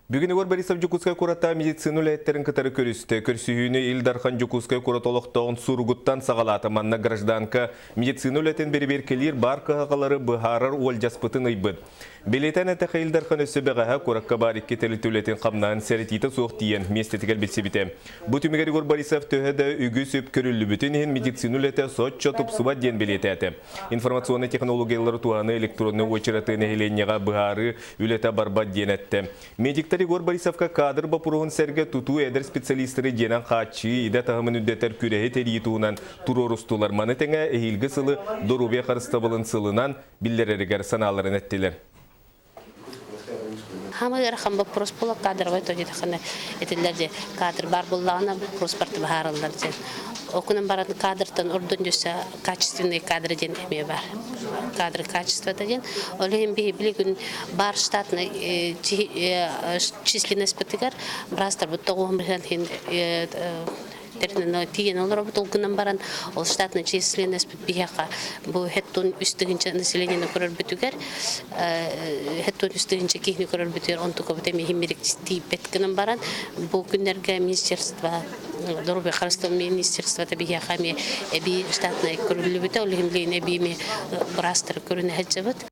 Бүгін Игорь Борисов Жукускай курата медицину ләйеттерін кітары көрісті. Көрсүйіні Илдархан Жукускай куратолықтауын сургуттан сағалаты манна гражданка медицину ләйтен бері-беркелер бар қағалары бұхарар ол жаспытын ұйбыд. Белетен әтіқі Илдархан өсі бәғаға куракка бар екі тәлітулетін қамнаған сәрітеті соқ дейін местетігіл білсебіте. Бұ түмігер Игорь Борисов төхеді үгі сөп көрілі бүтін медицину ләйті сот чотып субат ден белеті әті. Информационный технологиялары туаны электронны очыраты нәхеленеға бұхары үлеті барбат ден әтті. Медиктар Игорь Борисовка кадр бапуруын сәрге тұту әдір специалистері денен қачы, иді тағымын үддетер күрәйі тәріетуынан турорустулар манытыңа әйілгі сылы дорубе қарыстабылын сылынан білдерерігер саналарын әттілер. Хамагар хамба проспола кадр вай тоди тахана этилерде кадр бар буллана проспорт бахаралдар ден. Окунан барат кадртан ордун жүсө качественный кадры ден эме бар. Кадры качества ден. Олем билигин бар штатный численность битигер брастар бутто гомрен тернено тиген олар бутулгынан баран ол штатный численность бияка бу хеттун үстүгүнчө население көрөр бүтүгер хеттун үстүгүнчө кийини көрөр бүтүгер онтуко бутеми химмерик типеткенен баран бу күннерге министерство дорубе харстон министерство табияка ми эби штатный көрүлү бүтө олимлине эби ми брастер көрүнө хеджебет